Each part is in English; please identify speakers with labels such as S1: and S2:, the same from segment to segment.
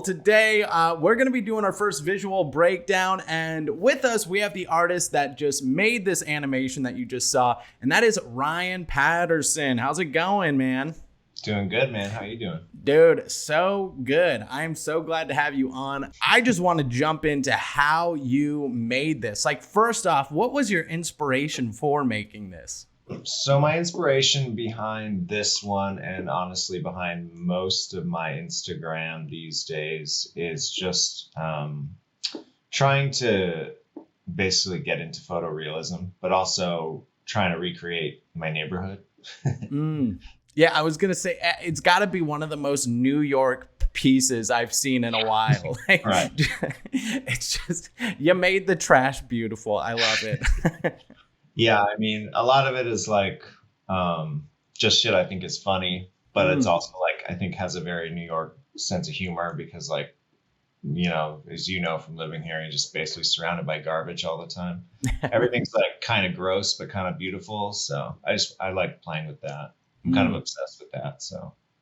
S1: today we're going to be doing our first visual breakdown, and with us we have the artist that just made this animation that you just saw, and that is Ryan Paterson. How's it going, man?
S2: Doing good, man. How you doing?
S1: Dude, so good. I'm so glad to have you on. I just want to jump into how you made this. Like, first off, what was your inspiration for making this?
S2: So my inspiration behind this one, and honestly behind most of my Instagram these days, is just trying to basically get into photorealism, but also trying to recreate my neighborhood.
S1: Yeah, I was going to say, it's got to be one of the most New York pieces I've seen in a while. Like,
S2: Right.
S1: It's just, you made the trash beautiful. I love it.
S2: Yeah, I mean, a lot of it is like just shit I think is funny, but it's also like I think has a very New York sense of humor because, like, you know, as you know from living here, you're just basically surrounded by garbage all the time. Everything's like kind of gross but kind of beautiful. So I like playing with that. I'm kind of obsessed with that.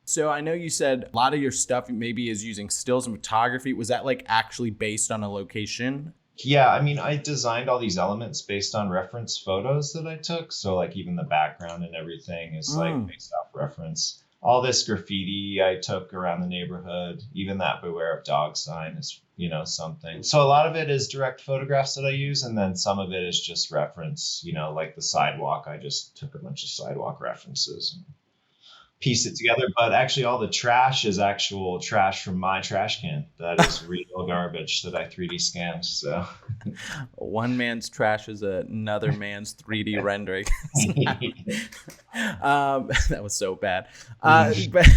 S2: So
S1: I know you said a lot of your stuff maybe is using stills and photography. Was that like actually based on a location?
S2: yeah, I mean, I designed all these elements based on reference photos that I took. So like even the background and everything is like based off reference. All this graffiti I took around the neighborhood, even that beware of dog sign is, you know, something. So a lot of it is direct photographs that I use. And then some of it is just reference, you know, like the sidewalk. I just took a bunch of sidewalk references and piece it together. But actually all the trash is actual trash from my trash can. That is real garbage that I 3D scanned. So
S1: One man's trash is another man's 3D rendering. That was so bad. But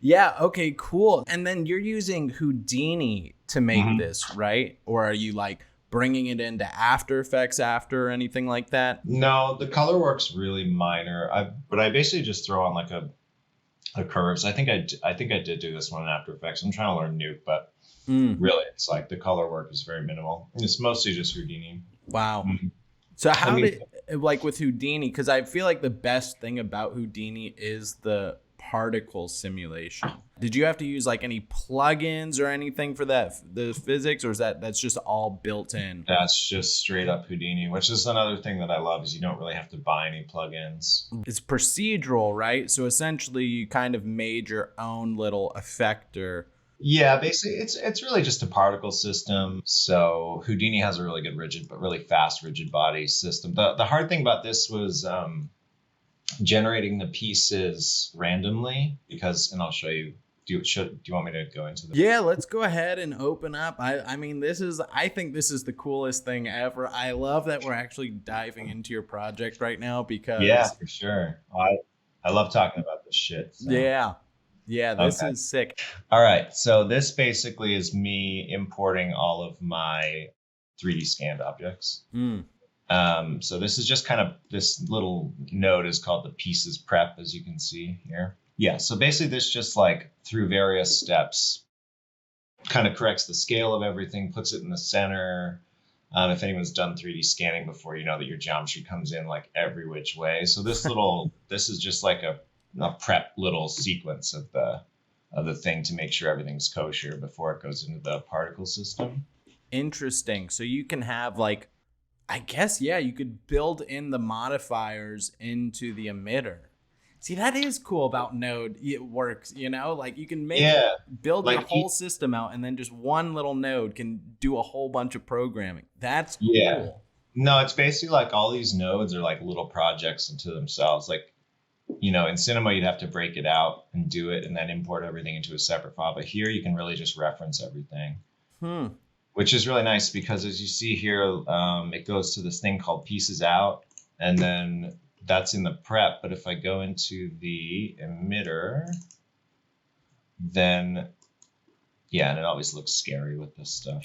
S1: yeah, okay, cool. And then you're using Houdini to make this, right? Or are you like bringing it into After Effects after or anything like that?
S2: no, the color work's really minor. But I basically just throw on like a curves. I think I did do this one in After Effects. I'm trying to learn Nuke, but really it's like the color work is very minimal. It's mostly just Houdini.
S1: Wow. So how did, like with Houdini, because I feel like the best thing about Houdini is the particle simulation. Did you have to use like any plugins or anything for that, the physics, or is that's just all built in?
S2: That's just straight up Houdini, which is another thing that I love is you don't really have to buy any plugins.
S1: It's procedural, right? So essentially you kind of made your own little effector.
S2: Yeah, basically it's really just a particle system. So Houdini has a really good really fast rigid body system. The hard thing about this was generating the pieces randomly because, and I'll show you. Do you want me to go into this?
S1: Yeah, let's go ahead and open up. I mean, I think this is the coolest thing ever. I love that we're actually diving into your project right now because
S2: yeah, for sure. I love talking about this shit. So.
S1: Yeah, this is sick.
S2: All right, so this basically is me importing all of my 3D scanned objects. So this is just kind of, this little node is called the pieces prep, as you can see here. Yeah, so basically this just like through various steps kind of corrects the scale of everything, puts it in the center. If anyone's done 3D scanning before, you know that your geometry comes in like every which way. So this this is just like a prep little sequence of the thing to make sure everything's kosher before it goes into the particle system.
S1: Interesting. So you can have like, I guess, yeah, you could build in the modifiers into the emitter. See, that is cool about Node. It works, you know, like you can build like, your whole system out, and then just one little node can do a whole bunch of programming. That's cool. Yeah.
S2: No, it's basically like all these nodes are like little projects into themselves. Like, you know, in Cinema, you'd have to break it out and do it and then import everything into a separate file. But here you can really just reference everything. Which is really nice because as you see here, it goes to this thing called pieces out, and then that's in the prep. But if I go into the emitter, then yeah, and it always looks scary with this stuff.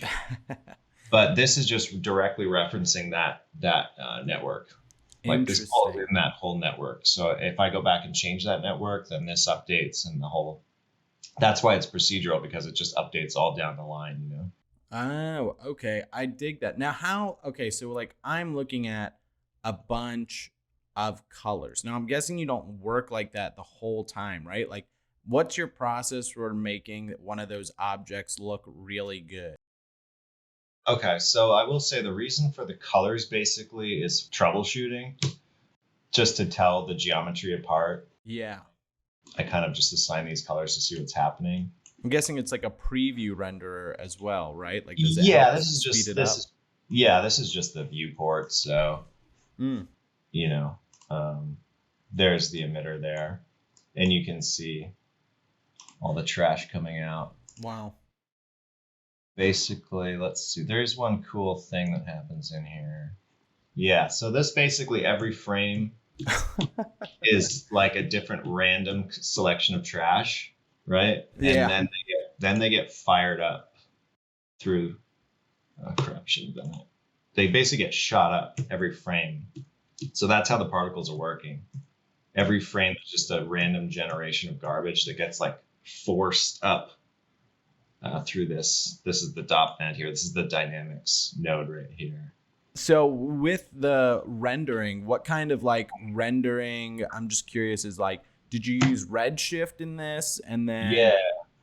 S2: But this is just directly referencing that network. Like this falls in that whole network. So if I go back and change that network, then this updates and the whole. That's why it's procedural, because it just updates all down the line, you know.
S1: Oh, okay. I dig that. Now so like I'm looking at a bunch of colors. Now I'm guessing you don't work like that the whole time, right? Like What's your process for making one of those objects look really good?
S2: Okay, so I will say the reason for the colors basically is troubleshooting, just to tell the geometry apart.
S1: Yeah.
S2: I kind of just assign these colors to see what's happening.
S1: I'm guessing it's like a preview renderer as well, right? Like, does it
S2: Yeah,
S1: help speed it up?
S2: this is just the viewport. So,
S1: Mm.
S2: you know, there's the emitter there, and you can see all the trash coming out.
S1: Wow.
S2: Basically, let's see. There's one cool thing that happens in here. Yeah, so this basically every frame is like a different random selection of trash, right? And
S1: Yeah.
S2: then they get fired up through. Oh crap! Shouldn't have done it. They basically get shot up every frame. So that's how the particles are working. Every frame is just a random generation of garbage that gets like forced up through this. This is the dot net here. This is the dynamics node right here.
S1: So with the rendering, what kind of like rendering, I'm just curious, is like, did you use Redshift in this? And then
S2: Yeah,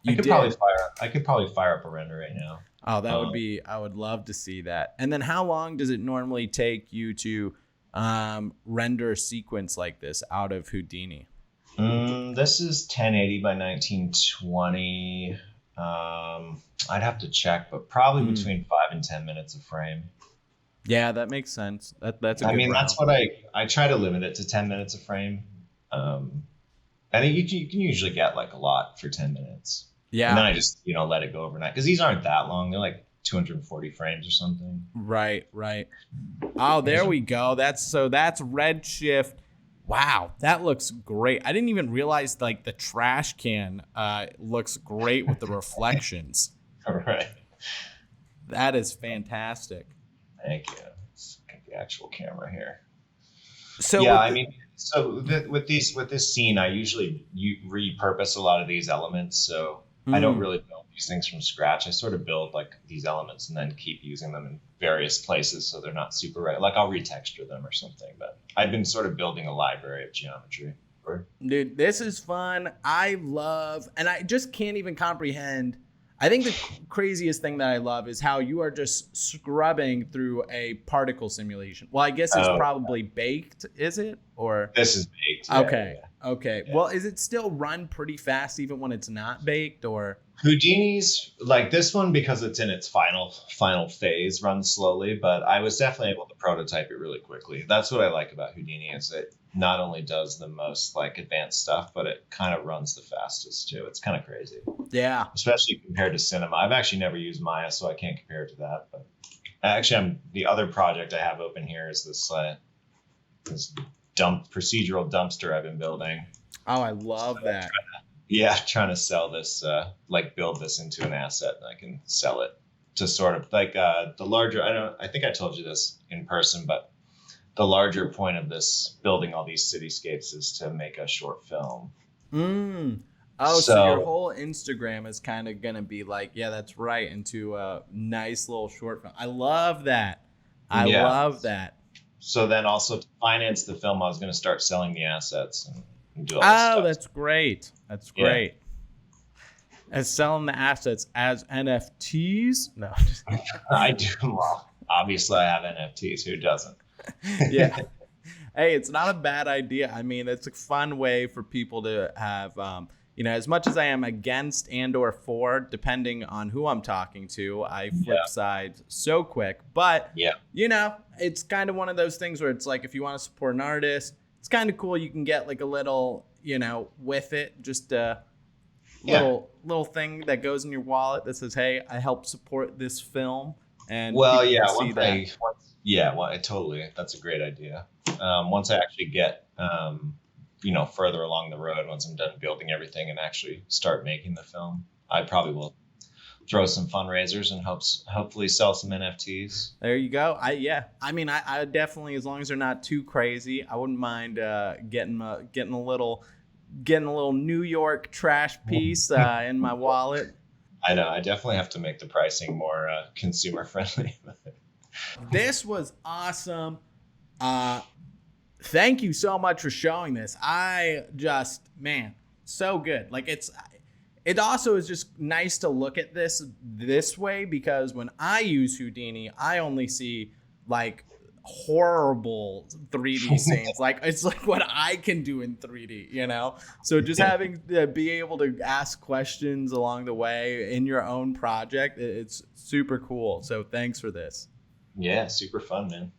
S1: you did.
S2: I could probably fire up a render right now.
S1: Oh, that would be, I would love to see that. And then how long does it normally take you to render a sequence like this out of Houdini?
S2: This is 1080 by 1920. I'd have to check, but probably between 5 and 10 minutes a frame.
S1: Yeah, that makes sense. That's a good round.
S2: That's what I try to limit it to 10 minutes a frame. I think you can usually get like a lot for 10 minutes.
S1: Yeah.
S2: And then I just, let it go overnight because these aren't that long. They're like 240 frames or something.
S1: Right. Oh, there we go. That's Redshift. Wow, that looks great. I didn't even realize like the trash can looks great with the reflections.
S2: All right.
S1: That is fantastic.
S2: Thank you. Let's get the actual camera here.
S1: So
S2: yeah, with this scene, I usually repurpose a lot of these elements. So I don't really build these things from scratch. I sort of build like these elements and then keep using them in various places so they're not super right. Like I'll retexture them or something. But I've been sort of building a library of geometry.
S1: Dude, this is fun. I love, and I just can't even comprehend. I think the craziest thing that I love is how you are just scrubbing through a particle simulation. Well, I guess it's probably baked, is it? Or
S2: this is baked.
S1: Okay. Okay. Yeah. Well, is it still run pretty fast even when it's not baked, or?
S2: Houdini's like this one, because it's in its final phase, runs slowly, but I was definitely able to prototype it really quickly. That's what I like about Houdini, is it not only does the most like advanced stuff, but it kind of runs the fastest too. It's kind of crazy.
S1: Yeah.
S2: Especially compared to Cinema. I've actually never used Maya, so I can't compare it to that. But actually, the other project I have open here is this procedural dumpster I've been building.
S1: Oh, I love that.
S2: Trying to sell this, build this into an asset, and I can sell it to sort of like the larger. I think I told you this in person, but the larger point of this building all these cityscapes is to make a short film.
S1: Oh, so your whole Instagram is kind of gonna be like, yeah, that's right, into a nice little short film. I love that. I love that.
S2: So then also to finance the film, I was going to start selling the assets and do all this stuff.
S1: That's great. That's great. As selling the assets as NFTs? No.
S2: I do. Well, obviously I have NFTs. Who doesn't?
S1: Yeah. Hey, it's not a bad idea. I mean, it's a fun way for people to have, as much as I am against and or for, depending on who I'm talking to, I flip sides so quick. But, it's kind of one of those things where it's like, if you want to support an artist, it's kind of cool. You can get like a little, with it, just a little thing that goes in your wallet that says, hey, I help support this film. And
S2: totally. That's a great idea. Once I actually get, further along the road, once I'm done building everything and actually start making the film, I probably will throw some fundraisers and hopefully sell some NFTs.
S1: There you go. I definitely, as long as they're not too crazy, I wouldn't mind getting a little New York trash piece in my wallet.
S2: I know. I definitely have to make the pricing more consumer friendly.
S1: This was awesome. Thank you so much for showing this. so good. Like it also is just nice to look at this way, because when I use Houdini, I only see like horrible 3D scenes. Like it's like what I can do in 3D, you know? So just having to be able to ask questions along the way in your own project, it's super cool. So thanks for this.
S2: Yeah, super fun, man.